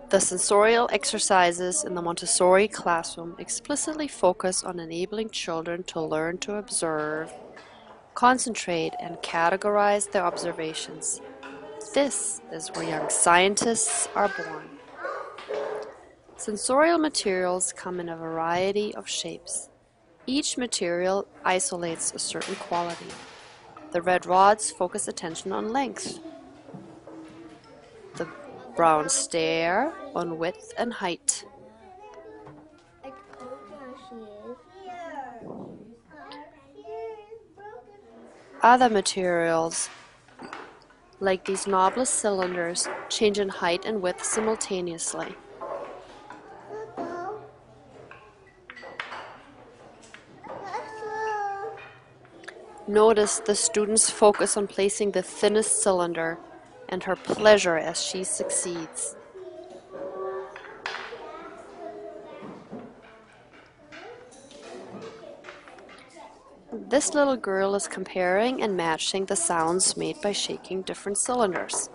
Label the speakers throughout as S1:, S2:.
S1: The sensorial exercises in the Montessori classroom explicitly focus on enabling children to learn to observe, concentrate, and categorize their observations. This is where young scientists are born. Sensorial materials come in a variety of shapes. Each material isolates a certain quality. The red rods focus attention on length. The brown stare on width and height. Other materials, like these knobless cylinders, change in height and width simultaneously. Notice the student's focus on placing the thinnest cylinder and her pleasure as she succeeds. This little girl is comparing and matching the sounds made by shaking different cylinders.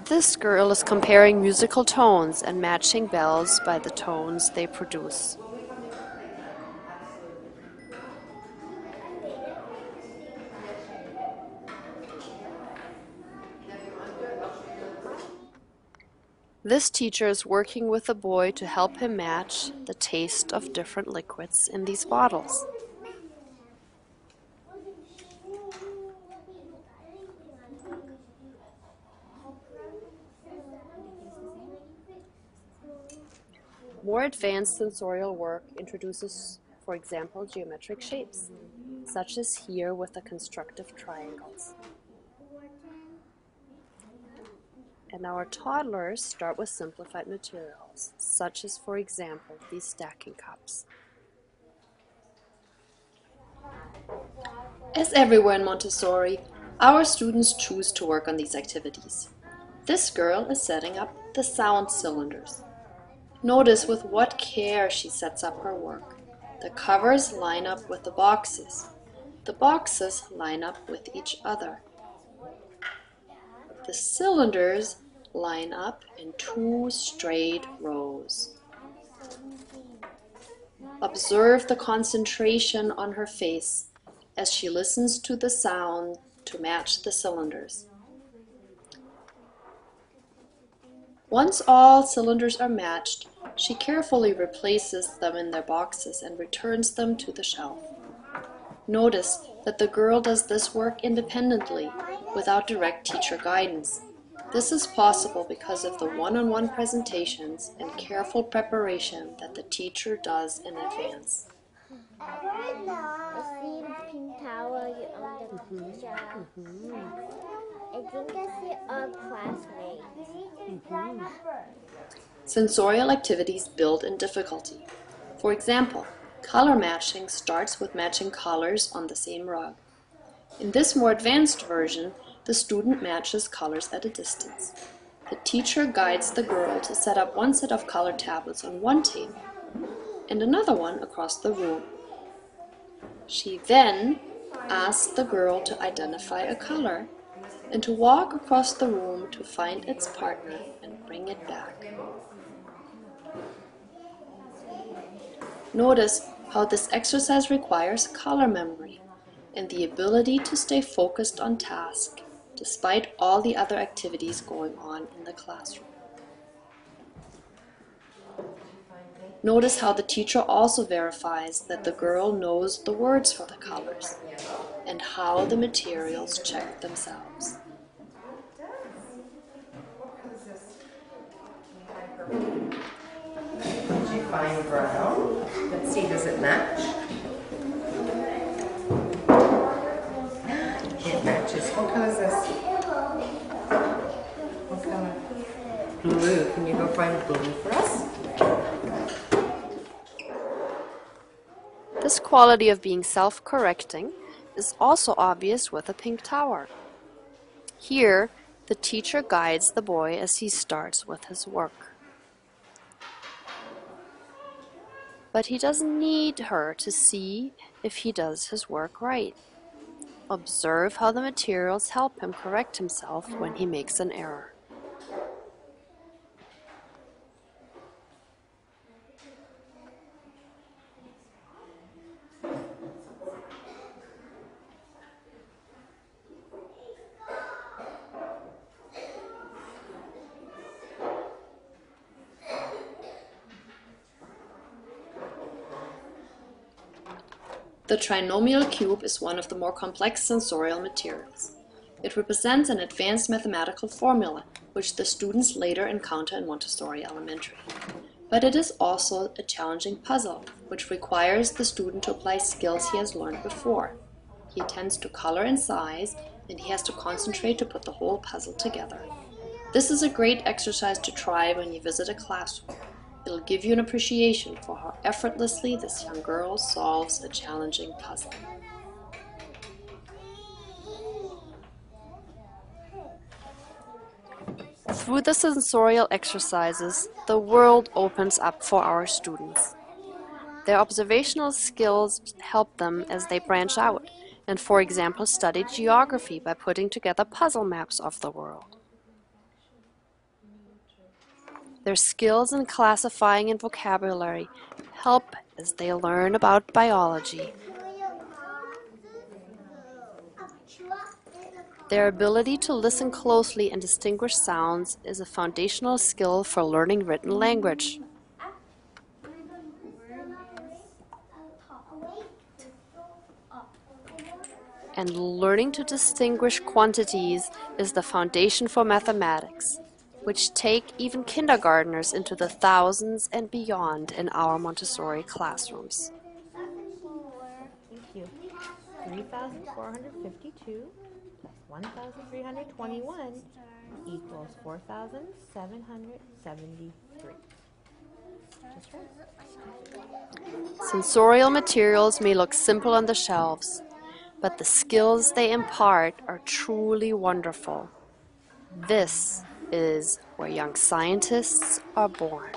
S1: This girl is comparing musical tones and matching bells by the tones they produce. This teacher is working with the boy to help him match the taste of different liquids in these bottles. More advanced sensorial work introduces, for example, geometric shapes, such as here with the constructive triangles. And our toddlers start with simplified materials, such as, for example, these stacking cups. As everywhere in Montessori, our students choose to work on these activities. This girl is setting up the sound cylinders. Notice with what care she sets up her work. The covers line up with the boxes. The boxes line up with each other. The cylinders line up in 2 straight rows. Observe the concentration on her face as she listens to the sound to match the cylinders. Once all cylinders are matched, she carefully replaces them in their boxes and returns them to the shelf. Notice that the girl does this work independently, without direct teacher guidance. This is possible because of the one-on-one presentations and careful preparation that the teacher does in advance.
S2: I see the pink towel on the picture. I think I see our classmates.
S1: Sensorial activities build in difficulty. For example, color matching starts with matching colors on the same rug. In this more advanced version, the student matches colors at a distance. The teacher guides the girl to set up one set of color tablets on one table and another one across the room. She then asks the girl to identify a color and to walk across the room to find its partner and bring it back. Notice how this exercise requires color memory and the ability to stay focused on task despite all the other activities going on in the classroom. Notice how the teacher also verifies that the girl knows the words for the colors and how the materials check themselves.
S3: Did you find brown? Let's see, does it match? It matches. What color is this? What color? Blue. Can you go find blue for us?
S1: This quality of being self-correcting is also obvious with a pink tower. Here, the teacher guides the boy as he starts with his work. But he doesn't need her to see if he does his work right. Observe how the materials help him correct himself when he makes an error. The trinomial cube is one of the more complex sensorial materials. It represents an advanced mathematical formula, which the students later encounter in Montessori Elementary. But it is also a challenging puzzle, which requires the student to apply skills he has learned before. He attends to color and size, and he has to concentrate to put the whole puzzle together. This is a great exercise to try when you visit a classroom. It'll give you an appreciation for how effortlessly this young girl solves a challenging puzzle. Through the sensorial exercises, the world opens up for our students. Their observational skills help them as they branch out and, for example, study geography by putting together puzzle maps of the world. Their skills in classifying and vocabulary help as they learn about biology. Their ability to listen closely and distinguish sounds is a foundational skill for learning written language. And learning to distinguish quantities is the foundation for mathematics, which take even kindergartners into the thousands and beyond in our Montessori classrooms.
S4: Thank you. 3,452 plus 1,321 equals 4,773. Just right.
S1: Sensorial materials may look simple on the shelves, but the skills they impart are truly wonderful. This is where young scientists are born.